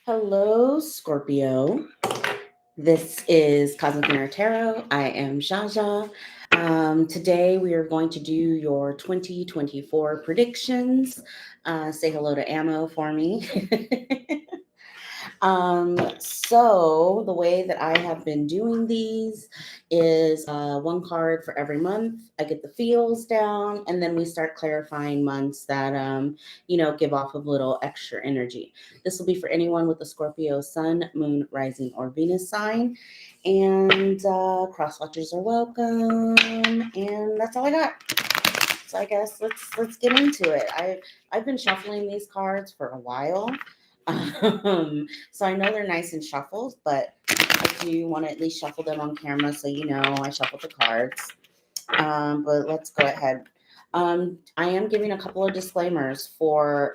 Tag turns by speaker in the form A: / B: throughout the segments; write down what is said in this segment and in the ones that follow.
A: Hello, Scorpio. This is Cosmic Mirror Tarot. I am Jaja. Today we are going to do your 2024 predictions. Say hello to Ammo for me. So the way that I have been doing these is one card for every month. I get the feels down, and then we start clarifying months that give off a little extra energy. This will be for anyone with a Scorpio Sun, Moon, Rising, or Venus sign, and cross watchers are welcome. And that's all I got. So I guess let's get into it. I've been shuffling these cards for a while. So I know they're nice and shuffled, but I do want to at least shuffle them on camera so you know I shuffled the cards. But let's go ahead. I am giving a couple of disclaimers for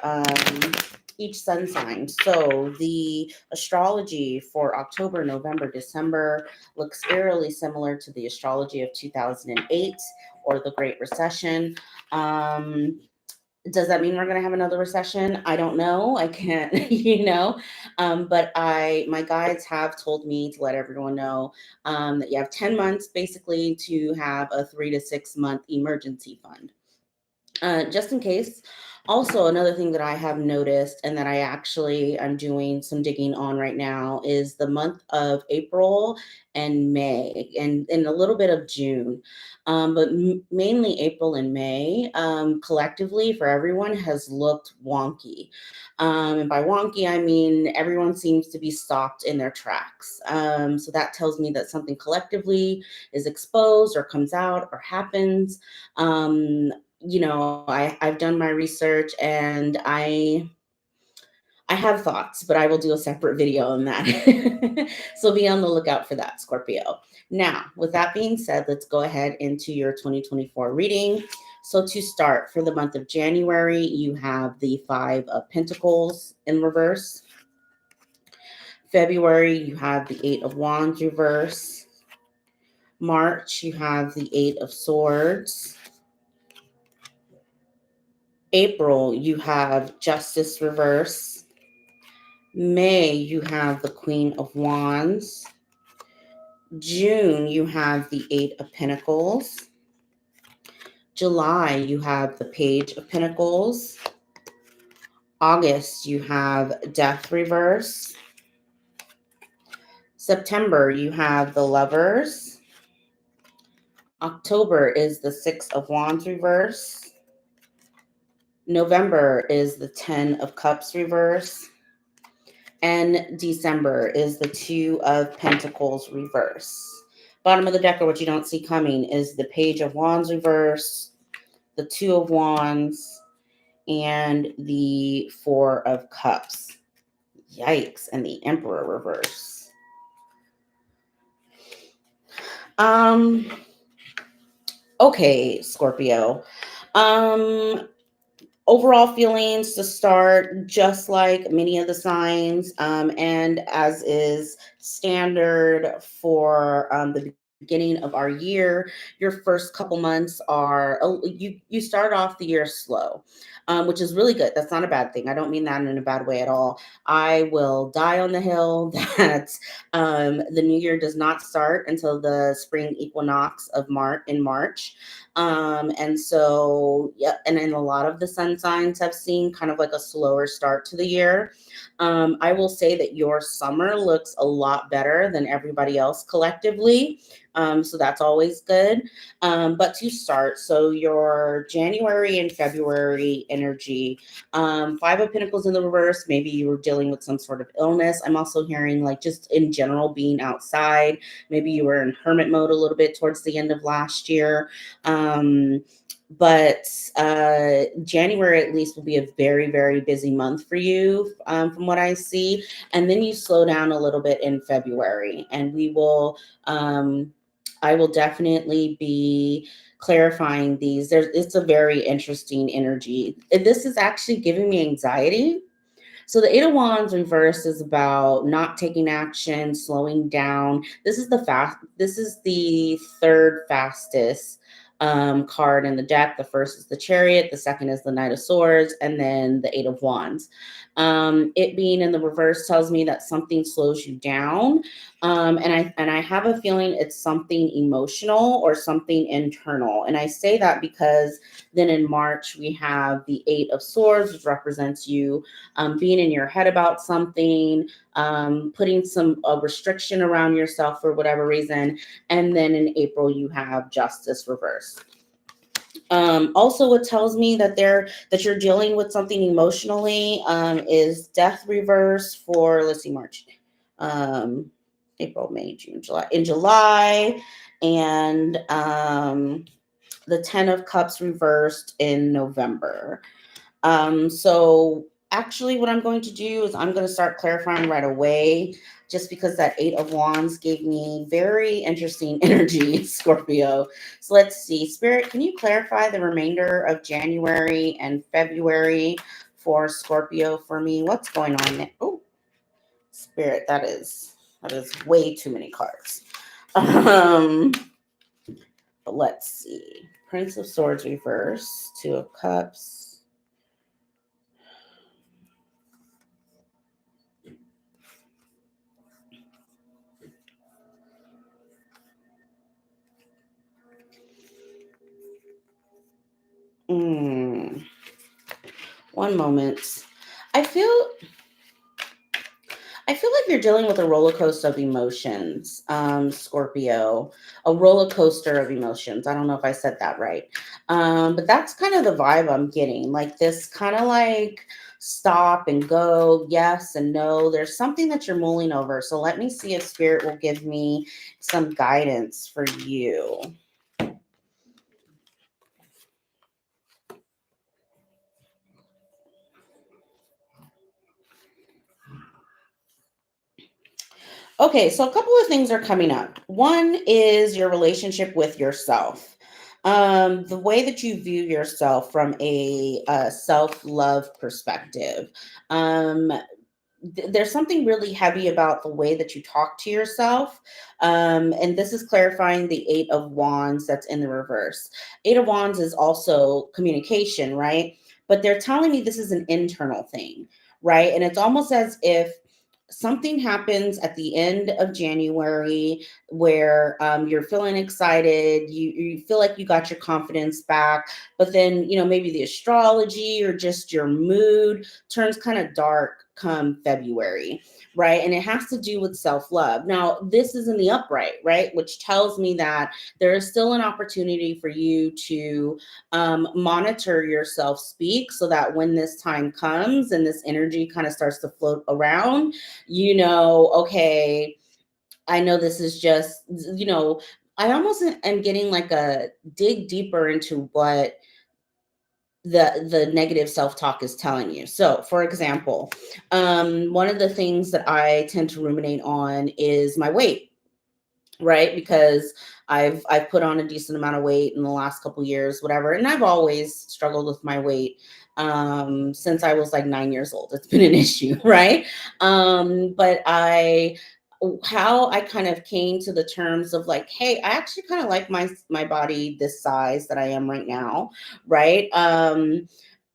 A: each sun sign. So the astrology for October, November, December looks eerily similar to the astrology of 2008 or the Great Recession. Does that mean we're going to have another recession? I don't know. I can't, but my guides have told me to let everyone know that you have 10 months basically to have a 3 to 6 month emergency fund. Just in case. Also, another thing that I have noticed and that I'm doing some digging on right now is the month of April and May and a little bit of June. But mainly April and May, collectively for everyone has looked wonky. And by wonky, I mean everyone seems to be stopped in their tracks. So that tells me that something collectively is exposed or comes out or happens. I've done my research and I have thoughts, but I will do a separate video on that. So be on the lookout for that, Scorpio. Now, with that being said, let's go ahead into your 2024 reading. So to start, for the month of January, you have the Five of Pentacles in reverse. February, you have the Eight of Wands reverse. March, you have the Eight of Swords. April, you have Justice reverse. May, you have the Queen of Wands. June, you have the Eight of Pentacles. July, you have the Page of Pentacles. August, you have Death reverse. September, you have the Lovers. October is the Six of Wands reverse. November is the Ten of Cups reverse. And December is the Two of Pentacles reverse. Bottom of the deck, or what you don't see coming, is the Page of Wands reverse, the Two of Wands, and the Four of Cups. Yikes, and the Emperor reverse. Okay, Scorpio. Overall feelings to start, just like many of the signs, and as is standard for the beginning of our year, your first couple months are you start off the year slow, which is really good. That's not a bad thing. I don't mean that in a bad way at all. I will die on the hill that the new year does not start until the spring equinox of March. And so, yeah, and then a lot of the sun signs have seen kind of like a slower start to the year. I will say that your summer looks a lot better than everybody else collectively. So that's always good. But to start, so your January and February energy, Five of Pentacles in the reverse, maybe you were dealing with some sort of illness. I'm also hearing like just in general being outside. Maybe you were in hermit mode a little bit towards the end of last year. But January at least will be a very, very busy month for you, from what I see. And then you slow down a little bit in February, and I will definitely be clarifying these. It's a very interesting energy. This is actually giving me anxiety. So the Eight of Wands reverse is about not taking action, slowing down. This is the third fastest card in the deck. The first is the Chariot, the second is the Knight of Swords, and then the Eight of Wands. It being in the reverse tells me that something slows you down, and I have a feeling it's something emotional or something internal. And I say that because then in March we have the Eight of Swords, which represents you being in your head about something, putting some restriction around yourself for whatever reason. And then in April you have Justice reverse. Also, what tells me that you're dealing with something emotionally is Death reverse for, let's see, March, um, April, May, June, July. In July, and the Ten of Cups reversed in November. So actually, what I'm going to do is I'm going to start clarifying right away, just because that Eight of Wands gave me very interesting energy, Scorpio. So let's see. Spirit, can you clarify the remainder of January and February for Scorpio for me? What's going on there? Oh, Spirit, that is way too many cards. Um, but let's see. Prince of Swords reverse, Two of Cups. Mm, one moment. I feel I feel like you're dealing with a roller coaster of emotions, Scorpio. A roller coaster of emotions. I don't know if I said that right. But that's kind of the vibe I'm getting. Like this kind of like stop and go, yes and no. There's something that you're mulling over. So let me see if spirit will give me some guidance for you. Okay, so a couple of things are coming up. One is your relationship with yourself. The way that you view yourself from a self love perspective. Um, there's something really heavy about the way that you talk to yourself. And this is clarifying the Eight of Wands that's in the reverse. Eight of Wands is also communication, right? But they're telling me this is an internal thing, right? And it's almost as if something happens at the end of January where you're feeling excited, you feel like you got your confidence back, but then, maybe the astrology or just your mood turns kind of dark come February, right? And it has to do with self love. Now, this is in the upright, right? Which tells me that there is still an opportunity for you to monitor yourself speak so that when this time comes and this energy kind of starts to float around, okay, I know this is just, I almost am getting like a dig deeper into what the negative self-talk is telling you. So for example, one of the things that I tend to ruminate on is my weight, right? Because I've put on a decent amount of weight in the last couple years, whatever, and I've always struggled with my weight since I was like 9 years old. It's been an issue, right? But how I kind of came to the terms of like, hey, I actually kind of like my body this size that I am right now, right?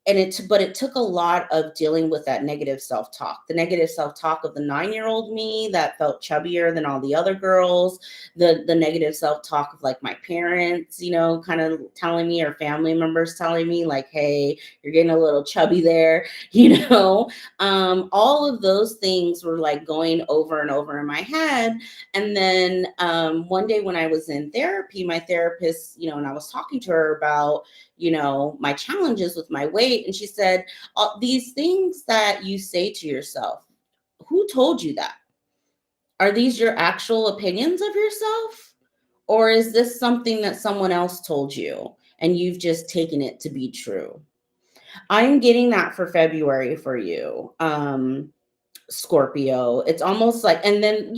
A: And it took a lot of dealing with that negative self-talk, the negative self-talk of the 9-year-old me that felt chubbier than all the other girls, the negative self-talk of like my parents, kind of telling me, or family members telling me like, hey, you're getting a little chubby there. All of those things were like going over and over in my head. And then one day when I was in therapy, my therapist, and I was talking to her about my challenges with my weight. And she said, these things that you say to yourself, who told you that? Are these your actual opinions of yourself? Or is this something that someone else told you and you've just taken it to be true? I'm getting that for February for you. Scorpio. It's almost like, and then,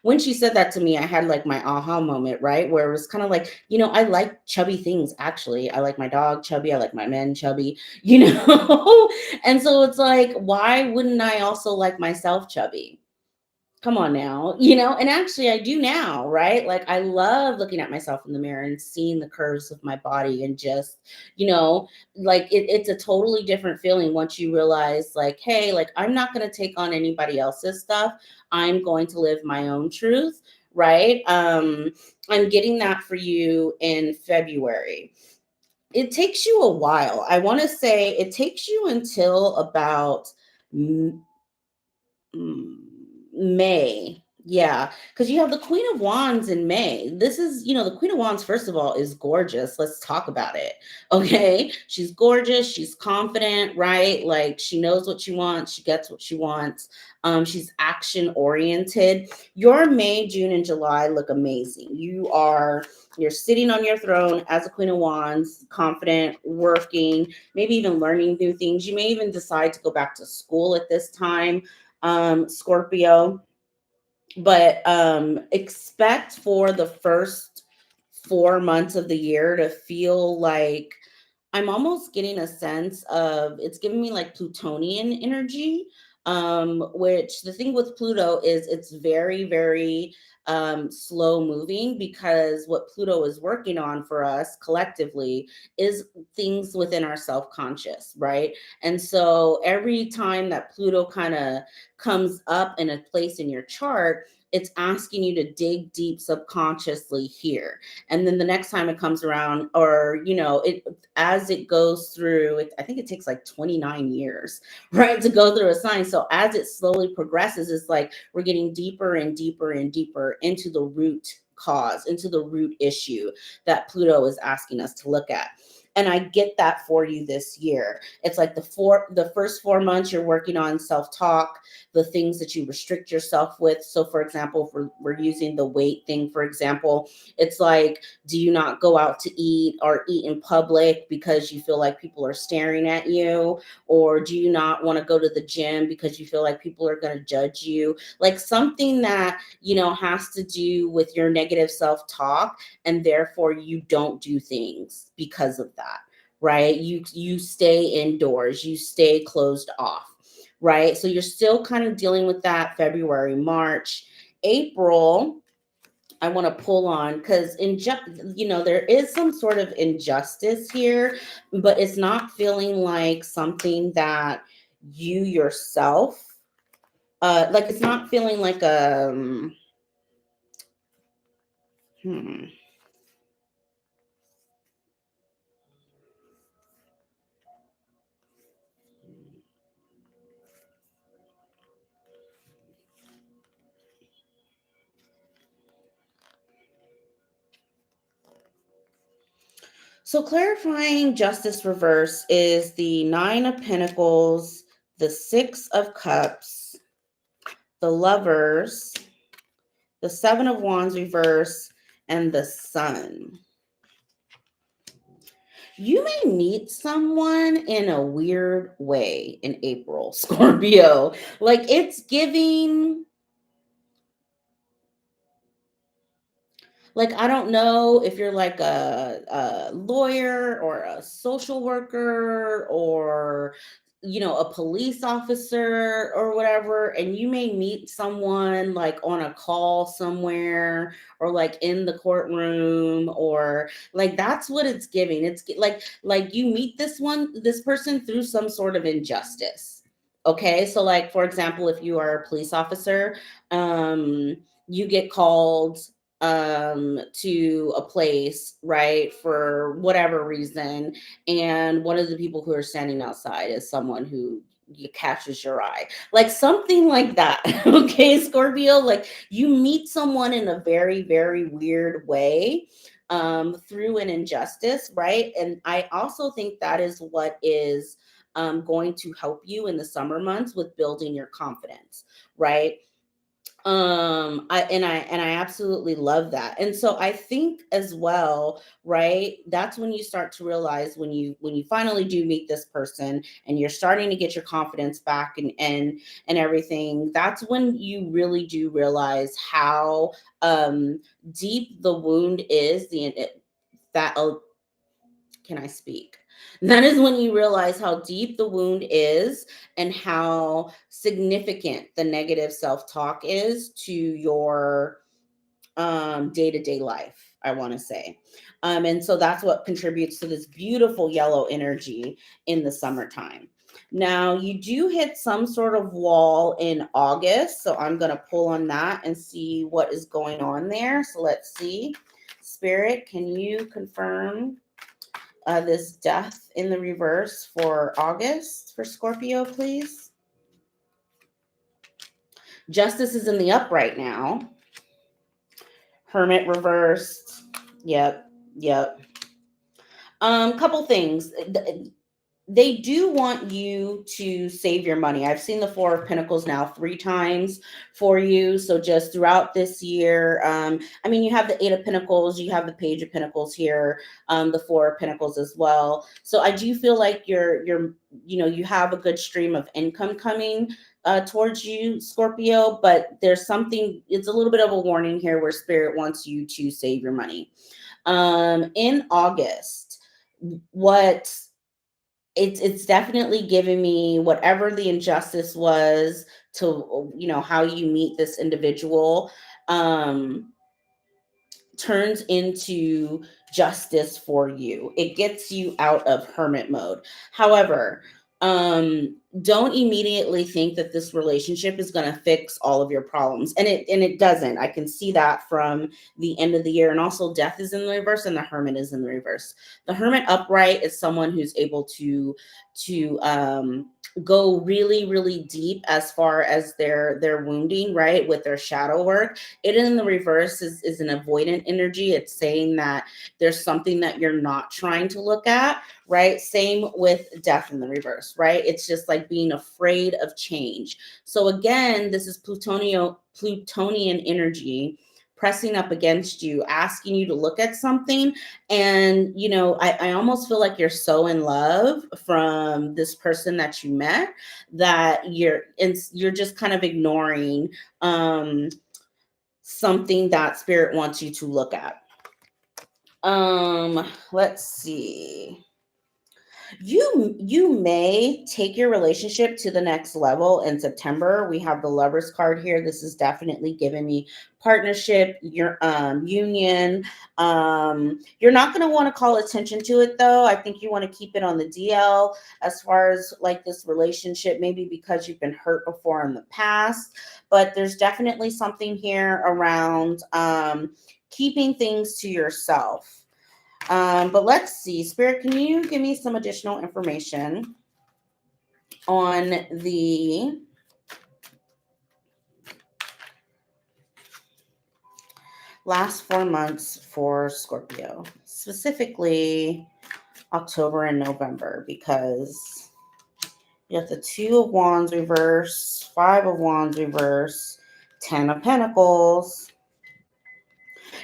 A: when she said that to me, I had like my aha moment, right? Where it was kind of like, I like chubby things actually. I like my dog chubby. I like my men chubby, And so it's like, why wouldn't I also like myself chubby? Come on now, and actually I do now, right? Like I love looking at myself in the mirror and seeing the curves of my body and just, you know, like it's a totally different feeling once you realize, like, hey, like I'm not going to take on anybody else's stuff. I'm going to live my own truth, right? I'm getting that for you in February. It takes you a while. I want to say it takes you until about Mm, May. Yeah, because you have the Queen of Wands in May. This is, the Queen of Wands, first of all, is gorgeous. Let's talk about it. Okay. She's gorgeous. She's confident, right? Like she knows what she wants. She gets what she wants. She's action oriented. Your May, June, and July look amazing. You're sitting on your throne as a Queen of Wands, confident, working, maybe even learning new things. You may even decide to go back to school at this time, Scorpio. But expect for the first 4 months of the year to feel like I'm almost getting a sense of, it's giving me like Plutonian energy. Which the thing with Pluto is it's very, very slow moving, because what Pluto is working on for us collectively is things within our self-conscious, right? And so every time that Pluto kind of comes up in a place in your chart, it's asking you to dig deep subconsciously here. And then the next time it comes around, or it, as it goes through it, I think it takes like 29 years, right, to go through a sign. So as it slowly progresses, it's like we're getting deeper and deeper and deeper into the root cause, into the root issue that Pluto is asking us to look at. And I get that for you this year. It's like the first 4 months you're working on self-talk, the things that you restrict yourself with. So for example, if we're using the weight thing, for example, it's like, do you not go out to eat or eat in public because you feel like people are staring at you? Or do you not want to go to the gym because you feel like people are going to judge you? Like something that, has to do with your negative self-talk, and therefore you don't do things because of that, right? You stay indoors, you stay closed off, right? So you're still kind of dealing with that February, March, April. I want to pull on because there is some sort of injustice here, but it's not feeling like something that you yourself, like it's not feeling like hmm. So clarifying justice reverse is the Nine of Pentacles, the Six of Cups, the Lovers, the Seven of Wands reverse, and the Sun. You may meet someone in a weird way in April, Scorpio. Like it's giving, like I don't know if you're like a lawyer or a social worker or a police officer or wwhatever, and you may meet someone like on a call somewhere, or like in the courtroom, or like that's what it's giving. Like you meet this person through some sort of injustice. Okay, so like for example, if you are a police officer, you get called to a place, right, for whatever reason, and one of the people who are standing outside is someone who catches your eye, like something like that. Okay, Scorpio, like you meet someone in a very, very weird way, through an injustice, right? And I also think that is what is going to help you in the summer months with building your confidence, right? I absolutely love that. And so I think as well, right, that's when you start to realize, when you finally do meet this person and you're starting to get your confidence back, and everything, that's when you really do realize how deep the wound is, that can I speak? That is when you realize how deep the wound is and how significant the negative self-talk is to your day-to-day life, I want to say. And so that's what contributes to this beautiful yellow energy in the summertime. Now you do hit some sort of wall in August, so I'm going to pull on that and see what is going on there. So let's see. Spirit, can you confirm this death in the reverse for August for Scorpio, please? Justice is in the upright now. Hermit reversed. Yep. Yep. Couple things. They do want you to save your money. I've seen the Four of Pentacles now 3 times for you. So just throughout this year, I mean, you have the Eight of Pentacles, you have the Page of Pentacles here, the Four of Pentacles as well. So I do feel like you have a good stream of income coming towards you, Scorpio. But there's something. It's a little bit of a warning here where Spirit wants you to save your money. In August, what it's definitely given me whatever the injustice was to how you meet this individual, um turns into justice for you. It gets you out of hermit mode. However, don't immediately think that this relationship is going to fix all of your problems. And it doesn't. I can see that from the end of the year. And also death is in the reverse and the hermit is in the reverse. The hermit upright is someone who's able to go really, really deep as far as their wounding, right, with their shadow work. It in the reverse is an avoidant energy. It's saying that there's something that you're not trying to look at, right? Same with death in the reverse, right? It's just like being afraid of change. So again, this is Plutonian energy pressing up against you, asking you to look at something. And I almost feel like you're so in love from this person that you met that you're just kind of ignoring something that Spirit wants you to look at. Let's see. You may take your relationship to the next level in September. We have the Lovers card here. This is definitely giving me partnership, your union. You're not going to want to call attention to it though. I think you want to keep it on the DL as far as like this relationship, maybe because you've been hurt before in the past. But there's definitely something here around keeping things to yourself. But let's see, Spirit, can you give me some additional information on the last 4 months for Scorpio, specifically October and November, because you have the Two of Wands reverse, Five of Wands reverse, Ten of Pentacles.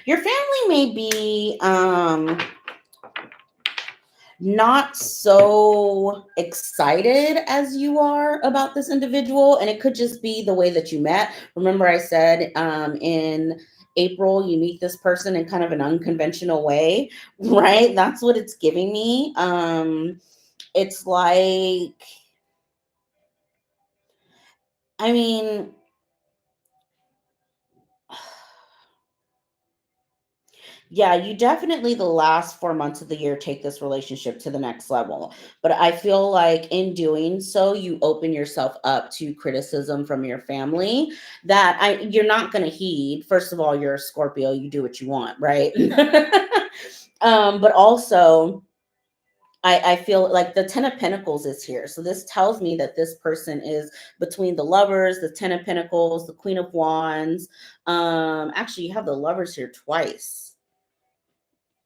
A: Your family may be not so excited as you are about this individual, and it could just be the way that you met. Remember I said in April you meet this person in kind of an unconventional way, right? That's what it's giving me. It's like, I mean, yeah, you definitely the last 4 months of the year take this relationship to the next level. But I feel like in doing so, you open yourself up to criticism from your family that you're not going to heed. First of all, you're a Scorpio, you do what you want, right? But also, I feel like the Ten of Pentacles is here. So this tells me that this person is between the Lovers, the Ten of Pentacles, the Queen of Wands. Actually, you have the Lovers here twice.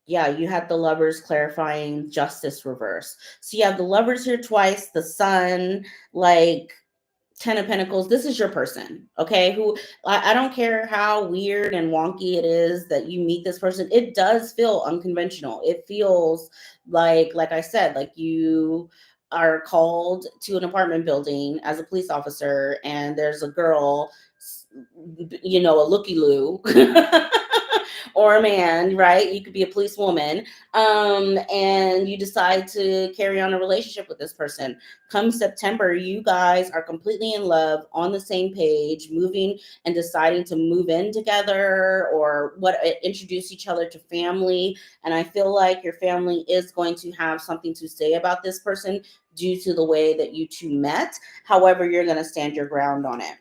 A: Yeah, you had the Lovers clarifying justice reverse. So you have the Lovers here twice, the Sun, like Ten of Pentacles. This is your person, okay? Who I don't care how weird and wonky it is that you meet this person. It does feel unconventional. It feels like I said, like you are called to an apartment building as a police officer, and there's a girl, a looky loo, or a man, right? You could be a policewoman, and you decide to carry on a relationship with this person. Come September, you guys are completely in love, on the same page, moving and deciding to move in together, or what, introduce each other to family. And I feel like your family is going to have something to say about this person due to the way that you two met. However, you're going to stand your ground on it.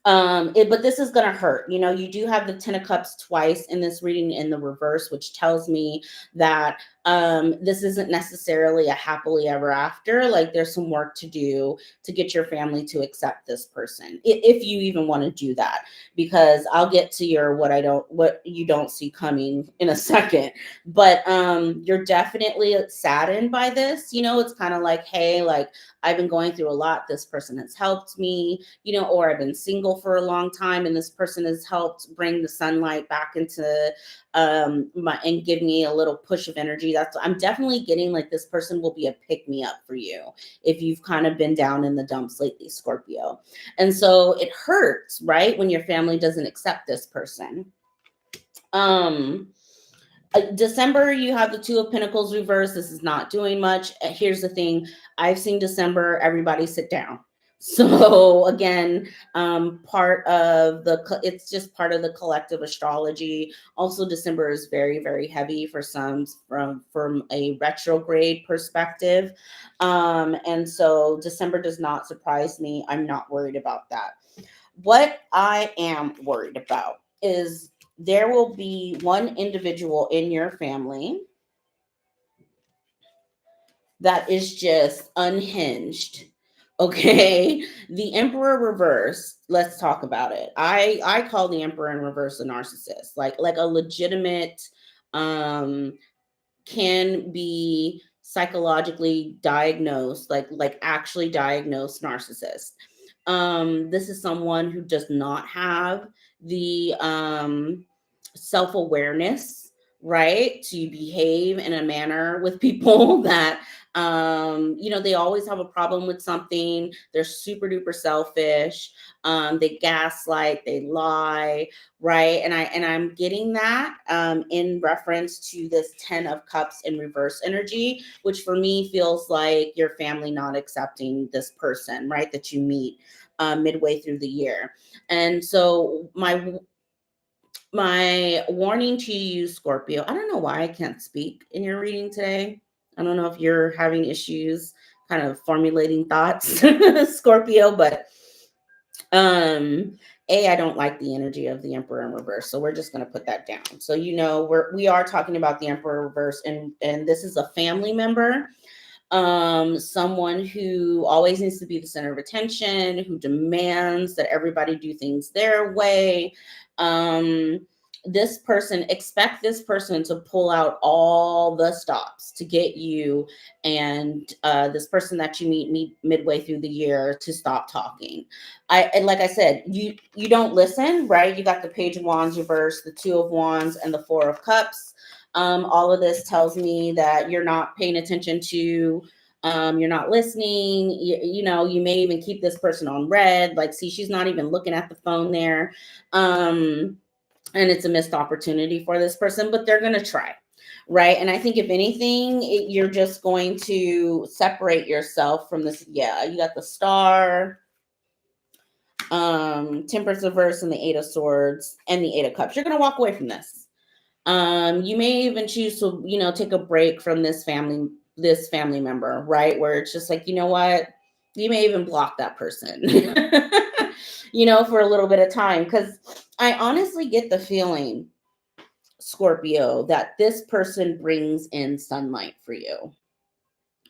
A: But this is going to hurt. You know, you do have the 10 of cups twice in this reading in the reverse, which tells me that this isn't necessarily a happily ever after. Like, there's some work to do to get your family to accept this person, if you even want to do that. Because I'll get to your what you don't see coming in a second. But you're definitely saddened by this. You know, it's kind of like, hey, like, I've been going through a lot, this person has helped me, you know, or I've been single for a long time and this person has helped bring the sunlight back into my, and give me a little push of energy. That's, I'm definitely getting like this person will be a pick me up for you if you've kind of been down in the dumps lately, Scorpio. And so it hurts, right, when your family doesn't accept this person. December, you have the Two of Pentacles reverse. This is not doing much. Here's the thing. I've seen December, everybody sit down. So again, part of it's just part of the collective astrology. Also, December is very, very heavy for some from a retrograde perspective. And so December does not surprise me. I'm not worried about that. What I am worried about is there will be one individual in your family that is just unhinged. Okay. The Emperor reverse, let's talk about it. I call the Emperor in reverse a narcissist, like a legitimate, um can be psychologically diagnosed, like actually diagnosed narcissist. This is someone who does not have the self-awareness, right, to behave in a manner with people that you know, they always have a problem with something. They're super duper selfish. They gaslight, they lie, right? And I'm getting that in reference to this 10 of cups in reverse energy, which for me feels like your family not accepting this person, right, that you meet midway through the year. And so my warning to you, Scorpio, I don't know why I can't speak in your reading today. I don't know if you're having issues kind of formulating thoughts, Scorpio, but I don't like the energy of the Emperor in reverse. So we're just going to put that down. So, you know, we are talking about the Emperor reverse, and this is a family member, someone who always needs to be the center of attention, who demands that everybody do things their way. um expect this person to pull out all the stops to get you and this person that you meet midway through the year to stop talking. And like I said, you don't listen, right? You got the Page of Wands reverse, the Two of Wands, and the Four of Cups. All of this tells me that you're not paying attention to, you're not listening. You know, you may even keep this person on red. Like, see, she's not even looking at the phone there. And it's a missed opportunity for this person, but they're going to try. Right. And I think if anything, you're just going to separate yourself from this. Yeah. You got the Star, Temperance reverse, and the Eight of Swords, and the Eight of Cups. You're going to walk away from this. You may even choose to, you know, take a break from this family member, right? Where it's just like, you know what? You may even block that person, you know, for a little bit of time. Because I honestly get the feeling, Scorpio, that this person brings in sunlight for you,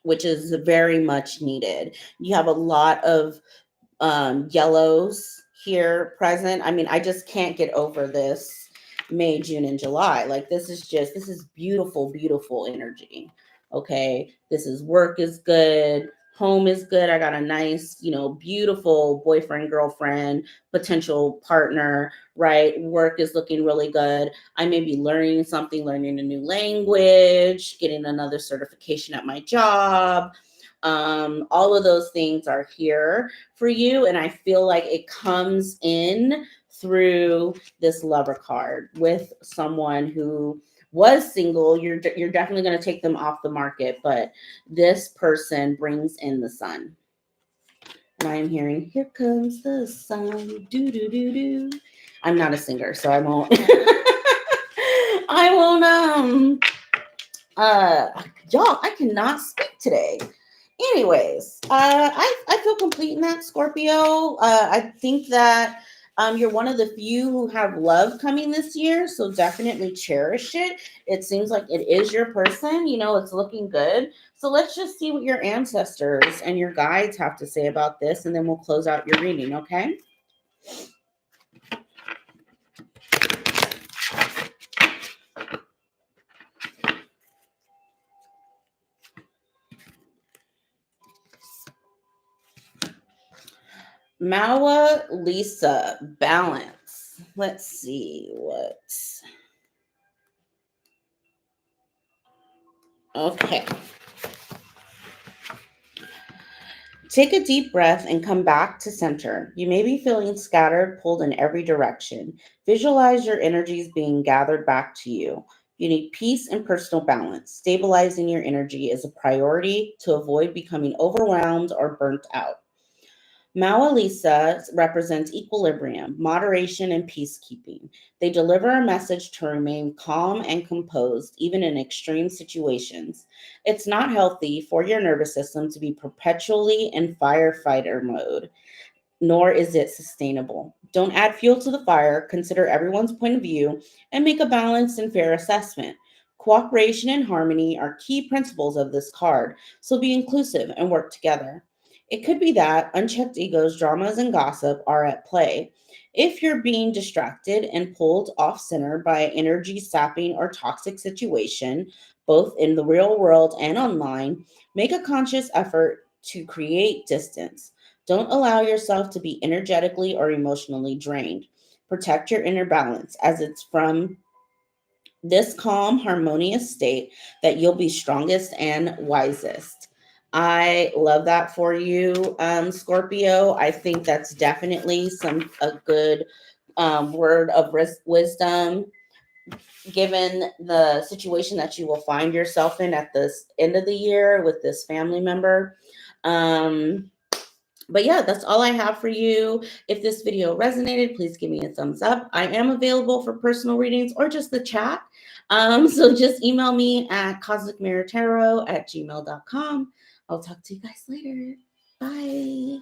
A: which is very much needed. You have a lot of yellows here present. I mean, I just can't get over this May, June, and July. Like, this is beautiful, beautiful energy. Okay. This is work is good. Home is good. I got a nice, you know, beautiful boyfriend, girlfriend, potential partner, right? Work is looking really good. I may be learning something, learning a new language, getting another certification at my job. All of those things are here for you. And I feel like it comes in through this lover card with someone who was single. You're definitely going to take them off the market, but this person brings in the sun. And I am hearing, here comes the sun, do do do do. I'm not a singer, so I won't. I won't. Uh, y'all, I cannot speak today. Anyways, I feel complete in that, Scorpio. I think that you're one of the few who have love coming this year, so definitely cherish it. It seems like it is your person. It's looking good. So let's just see what your ancestors and your guides have to say about this, and then we'll close out your reading, okay? Mawa Lisa, balance. Let's see what. Okay. Take a deep breath and come back to center. You may be feeling scattered, pulled in every direction. Visualize your energies being gathered back to you. You need peace and personal balance. Stabilizing your energy is a priority to avoid becoming overwhelmed or burnt out. Maua Lisa represents equilibrium, moderation, and peacekeeping. They deliver a message to remain calm and composed, even in extreme situations. It's not healthy for your nervous system to be perpetually in firefighter mode, nor is it sustainable. Don't add fuel to the fire, consider everyone's point of view, and make a balanced and fair assessment. Cooperation and harmony are key principles of this card, so be inclusive and work together. It could be that unchecked egos, dramas, and gossip are at play. If you're being distracted and pulled off center by an energy sapping or toxic situation, both in the real world and online, make a conscious effort to create distance. Don't allow yourself to be energetically or emotionally drained. Protect your inner balance, as it's from this calm, harmonious state that you'll be strongest and wisest. I love that for you, Scorpio. I think that's definitely a good word of wisdom, given the situation that you will find yourself in at this end of the year with this family member. But yeah, that's all I have for you. If this video resonated, please give me a thumbs up. I am available for personal readings or just the chat. So just email me at cosmicmirrortarot@gmail.com. I'll talk to you guys later. Bye.